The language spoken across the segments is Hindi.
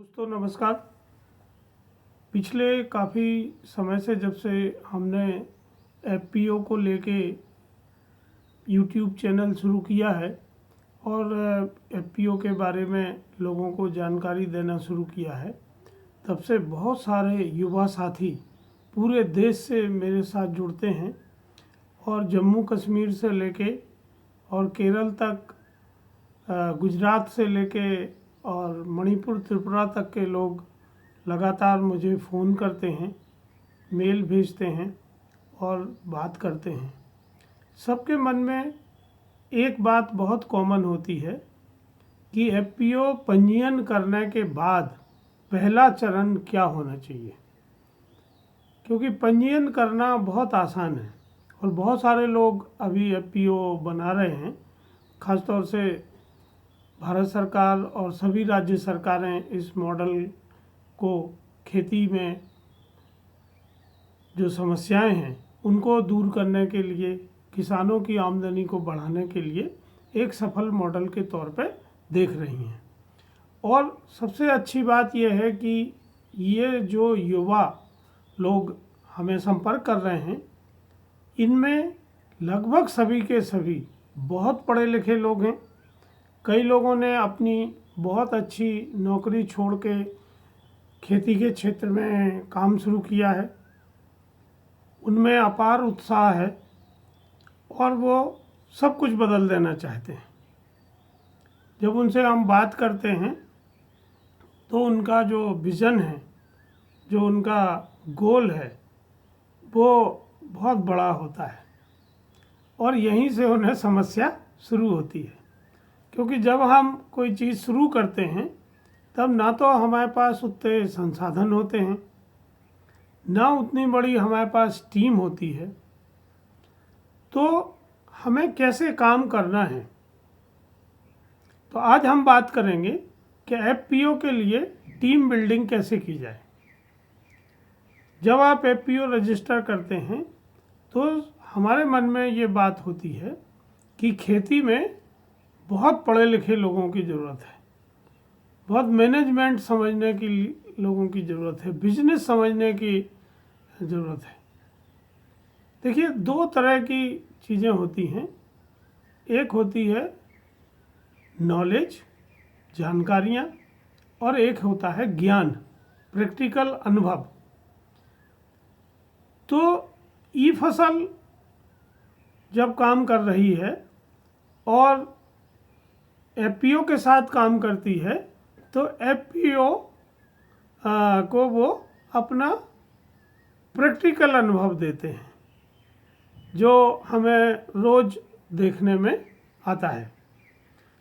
दोस्तों नमस्कार। पिछले काफ़ी समय से जब से हमने एफपीओ को लेके यूट्यूब चैनल शुरू किया है और एफपीओ के बारे में लोगों को जानकारी देना शुरू किया है, तब से बहुत सारे युवा साथी पूरे देश से मेरे साथ जुड़ते हैं और जम्मू कश्मीर से लेके और केरल तक, गुजरात से लेके और मणिपुर त्रिपुरा तक के लोग लगातार मुझे फ़ोन करते हैं, मेल भेजते हैं और बात करते हैं। सबके मन में एक बात बहुत कॉमन होती है कि एफपीओ पंजीयन करने के बाद पहला चरण क्या होना चाहिए, क्योंकि पंजीयन करना बहुत आसान है और बहुत सारे लोग अभी एफपीओ बना रहे हैं। ख़ासतौर से भारत सरकार और सभी राज्य सरकारें इस मॉडल को खेती में जो समस्याएं हैं उनको दूर करने के लिए, किसानों की आमदनी को बढ़ाने के लिए एक सफल मॉडल के तौर पे देख रही हैं। और सबसे अच्छी बात यह है कि ये जो युवा लोग हमें संपर्क कर रहे हैं, इनमें लगभग सभी के सभी बहुत पढ़े लिखे लोग हैं। कई लोगों ने अपनी बहुत अच्छी नौकरी छोड़ के खेती के क्षेत्र में काम शुरू किया है, उनमें अपार उत्साह है और वो सब कुछ बदल देना चाहते हैं। जब उनसे हम बात करते हैं तो उनका जो विज़न है, जो उनका गोल है, वो बहुत बड़ा होता है और यहीं से उन्हें समस्या शुरू होती है। क्योंकि जब हम कोई चीज़ शुरू करते हैं तब ना तो हमारे पास उतने संसाधन होते हैं, ना उतनी बड़ी हमारे पास टीम होती है, तो हमें कैसे काम करना है। तो आज हम बात करेंगे कि एफपीओ के लिए टीम बिल्डिंग कैसे की जाए। जब आप एफपीओ रजिस्टर करते हैं तो हमारे मन में ये बात होती है कि खेती में बहुत पढ़े लिखे लोगों की ज़रूरत है, बहुत मैनेजमेंट समझने की लोगों की ज़रूरत है, बिजनेस समझने की ज़रूरत है। देखिए, दो तरह की चीज़ें होती हैं। एक होती है नॉलेज, जानकारियाँ, और एक होता है ज्ञान, प्रैक्टिकल अनुभव। तो ई फसल जब काम कर रही है और एफपीओ के साथ काम करती है तो एफपीओ को वो अपना प्रैक्टिकल अनुभव देते हैं, जो हमें रोज़ देखने में आता है।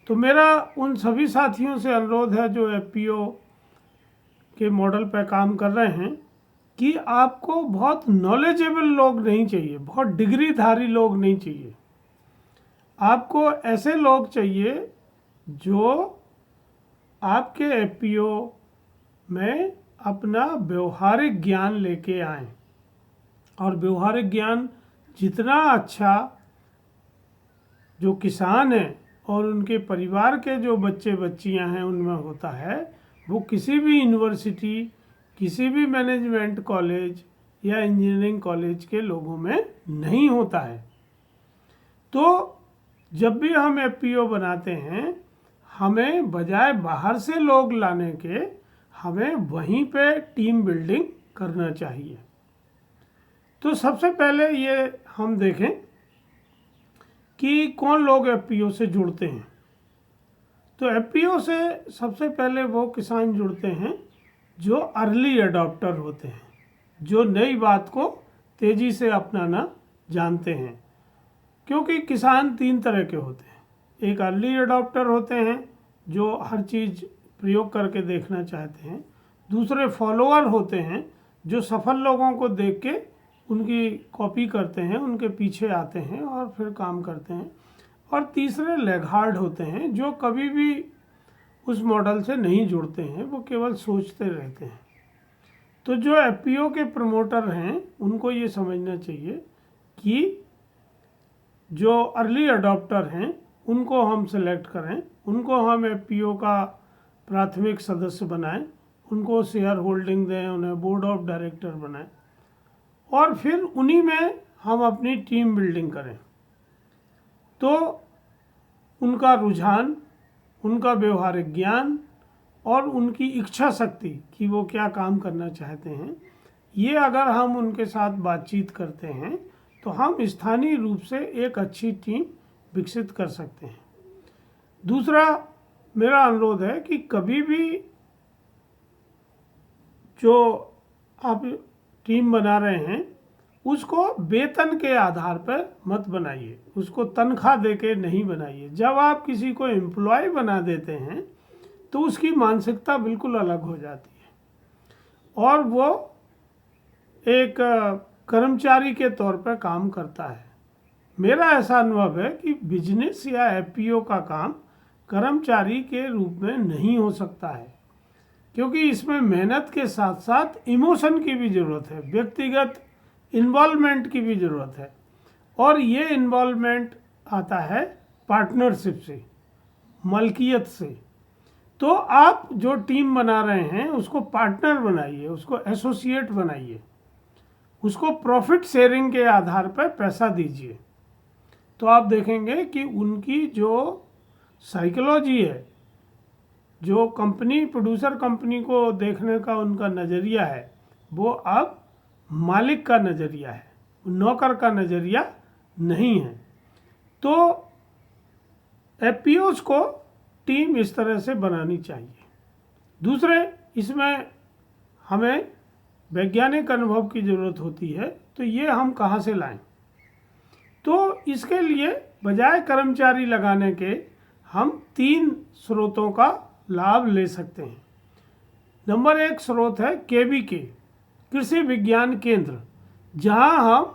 तो मेरा उन सभी साथियों से अनुरोध है जो एफपीओ के मॉडल पर काम कर रहे हैं कि आपको बहुत नॉलेजेबल लोग नहीं चाहिए, बहुत डिग्रीधारी लोग नहीं चाहिए। आपको ऐसे लोग चाहिए जो आपके एफपीओ में अपना व्यवहारिक ज्ञान लेके आएं, और व्यवहारिक ज्ञान जितना अच्छा जो किसान हैं और उनके परिवार के जो बच्चे बच्चियां हैं उनमें होता है, वो किसी भी यूनिवर्सिटी, किसी भी मैनेजमेंट कॉलेज या इंजीनियरिंग कॉलेज के लोगों में नहीं होता है। तो जब भी हम एफपीओ बनाते हैं, हमें बजाय बाहर से लोग लाने के, हमें वहीं पे टीम बिल्डिंग करना चाहिए। तो सबसे पहले ये हम देखें कि कौन लोग एफपीओ से जुड़ते हैं। तो एफपीओ से सबसे पहले वो किसान जुड़ते हैं जो अर्ली अडॉप्टर होते हैं, जो नई बात को तेज़ी से अपनाना जानते हैं। क्योंकि किसान तीन तरह के होते हैं। एक अर्ली अडॉप्टर होते हैं जो हर चीज़ प्रयोग करके देखना चाहते हैं। दूसरे फॉलोअर होते हैं जो सफल लोगों को देख के उनकी कॉपी करते हैं, उनके पीछे आते हैं और फिर काम करते हैं। और तीसरे लैगार्ड होते हैं जो कभी भी उस मॉडल से नहीं जुड़ते हैं, वो केवल सोचते रहते हैं। तो जो एफपीओ के प्रमोटर हैं उनको ये समझना चाहिए कि जो अर्ली अडॉप्टर हैं उनको हम सेलेक्ट करें, उनको हम एफपीओ का प्राथमिक सदस्य बनाएं, उनको शेयर होल्डिंग दें, उन्हें बोर्ड ऑफ डायरेक्टर बनाएं और फिर उन्हीं में हम अपनी टीम बिल्डिंग करें। तो उनका रुझान, उनका व्यवहारिक ज्ञान और उनकी इच्छा शक्ति कि वो क्या काम करना चाहते हैं, ये अगर हम उनके साथ बातचीत करते हैं तो हम स्थानीय रूप से एक अच्छी टीम विकसित कर सकते हैं। दूसरा मेरा अनुरोध है कि कभी भी जो आप टीम बना रहे हैं उसको वेतन के आधार पर मत बनाइए, उसको तनख्वाह दे के नहीं बनाइए। जब आप किसी को एम्प्लॉय बना देते हैं तो उसकी मानसिकता बिल्कुल अलग हो जाती है और वो एक कर्मचारी के तौर पर काम करता है। मेरा ऐसा अनुभव है कि बिजनेस या एफपीओ का काम कर्मचारी के रूप में नहीं हो सकता है, क्योंकि इसमें मेहनत के साथ साथ इमोशन की भी ज़रूरत है, व्यक्तिगत इन्वॉल्वमेंट की भी ज़रूरत है। और ये इन्वॉल्वमेंट आता है पार्टनरशिप से, मलकियत से। तो आप जो टीम बना रहे हैं उसको पार्टनर बनाइए, उसको एसोसिएट बनाइए, उसको प्रॉफिट शेयरिंग के आधार पर पैसा दीजिए। तो आप देखेंगे कि उनकी जो साइकोलॉजी है, जो कंपनी, प्रोड्यूसर कंपनी को देखने का उनका नज़रिया है, वो अब मालिक का नज़रिया है, नौकर का नज़रिया नहीं है। तो एफपीओज को टीम इस तरह से बनानी चाहिए। दूसरे, इसमें हमें वैज्ञानिक अनुभव की ज़रूरत होती है। तो ये हम कहाँ से लाएं? तो इसके लिए बजाय कर्मचारी लगाने के हम 3 स्रोतों का लाभ ले सकते हैं। नंबर 1 स्रोत है केवीके, कृषि विज्ञान केंद्र। जहां हम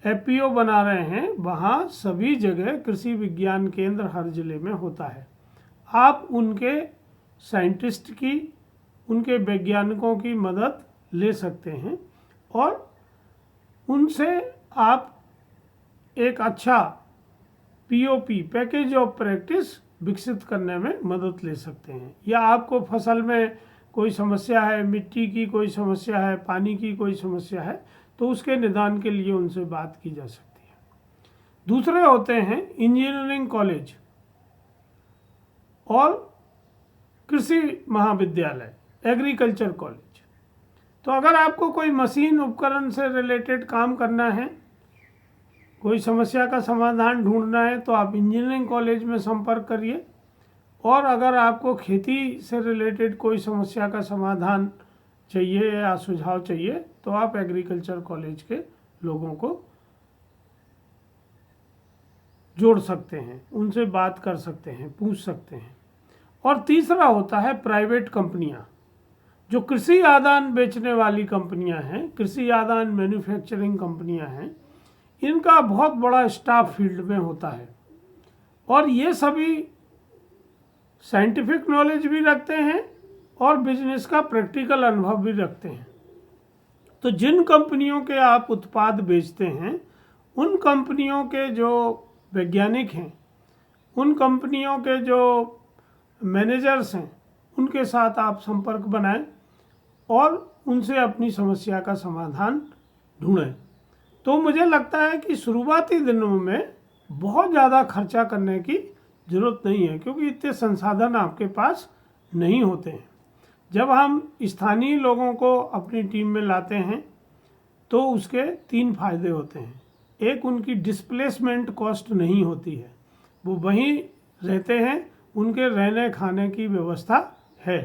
एफपीओ बना रहे हैं वहां सभी जगह कृषि विज्ञान केंद्र हर जिले में होता है। आप उनके साइंटिस्ट की, उनके वैज्ञानिकों की मदद ले सकते हैं और उनसे आप एक अच्छा पीओपी, पैकेज ऑफ प्रैक्टिस, विकसित करने में मदद ले सकते हैं। या आपको फसल में कोई समस्या है, मिट्टी की कोई समस्या है, पानी की कोई समस्या है, तो उसके निदान के लिए उनसे बात की जा सकती है। दूसरे होते हैं इंजीनियरिंग कॉलेज और कृषि महाविद्यालय, एग्रीकल्चर कॉलेज। तो अगर आपको कोई मशीन उपकरण से रिलेटेड काम करना है, कोई समस्या का समाधान ढूंढना है, तो आप इंजीनियरिंग कॉलेज में संपर्क करिए। और अगर आपको खेती से रिलेटेड कोई समस्या का समाधान चाहिए या सुझाव चाहिए, तो आप एग्रीकल्चर कॉलेज के लोगों को जोड़ सकते हैं, उनसे बात कर सकते हैं, पूछ सकते हैं। और तीसरा होता है प्राइवेट कंपनियां, जो कृषि आदान बेचने वाली कंपनियां हैं, कृषि आदान मैन्युफैक्चरिंग कंपनियां हैं। इनका बहुत बड़ा स्टाफ फील्ड में होता है और ये सभी साइंटिफिक नॉलेज भी रखते हैं और बिजनेस का प्रैक्टिकल अनुभव भी रखते हैं। तो जिन कंपनियों के आप उत्पाद बेचते हैं, उन कंपनियों के जो वैज्ञानिक हैं, उन कंपनियों के जो मैनेजर्स हैं, उनके साथ आप संपर्क बनाएं और उनसे अपनी समस्या का समाधान ढूंढें। तो मुझे लगता है कि शुरुआती दिनों में बहुत ज़्यादा खर्चा करने की ज़रूरत नहीं है, क्योंकि इतने संसाधन आपके पास नहीं होते हैं। जब हम स्थानीय लोगों को अपनी टीम में लाते हैं तो उसके 3 फायदे होते हैं। एक, उनकी डिस्प्लेसमेंट कॉस्ट नहीं होती है, वो वहीं रहते हैं, उनके रहने खाने की व्यवस्था है।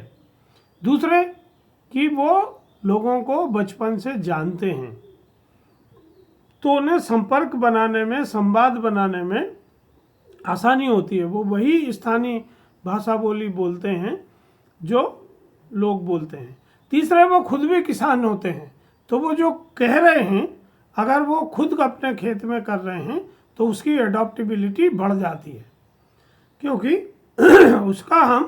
दूसरे, कि वो लोगों को बचपन से जानते हैं, तो उन्हें संपर्क बनाने में, संवाद बनाने में आसानी होती है। वो वही स्थानीय भाषा बोली बोलते हैं जो लोग बोलते हैं। तीसरा, वो खुद भी किसान होते हैं, तो वो जो कह रहे हैं, अगर वो खुद अपने खेत में कर रहे हैं तो उसकी एडॉप्टेबिलिटी बढ़ जाती है, क्योंकि उसका हम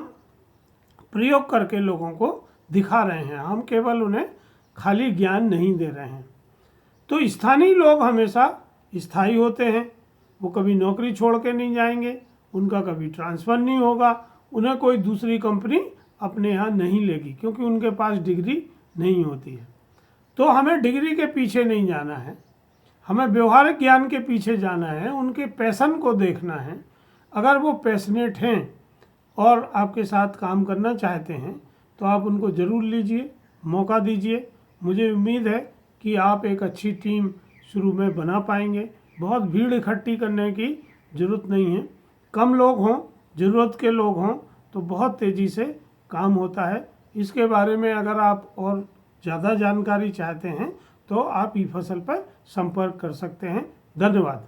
प्रयोग करके लोगों को दिखा रहे हैं, हम केवल उन्हें खाली ज्ञान नहीं दे रहे हैं। तो स्थानीय लोग हमेशा स्थायी होते हैं, वो कभी नौकरी छोड़ के नहीं जाएंगे, उनका कभी ट्रांसफ़र नहीं होगा, उन्हें कोई दूसरी कंपनी अपने यहाँ नहीं लेगी, क्योंकि उनके पास डिग्री नहीं होती है। तो हमें डिग्री के पीछे नहीं जाना है, हमें व्यवहारिक ज्ञान के पीछे जाना है, उनके पैशन को देखना है। अगर वो पैशनेट हैं और आपके साथ काम करना चाहते हैं तो आप उनको ज़रूर लीजिए, मौका दीजिए। मुझे उम्मीद है कि आप एक अच्छी टीम शुरू में बना पाएंगे। बहुत भीड़ इकट्ठी करने की ज़रूरत नहीं है, कम लोग हों, ज़रूरत के लोग हों तो बहुत तेज़ी से काम होता है। इसके बारे में अगर आप और ज़्यादा जानकारी चाहते हैं तो आप ई फसल पर संपर्क कर सकते हैं। धन्यवाद।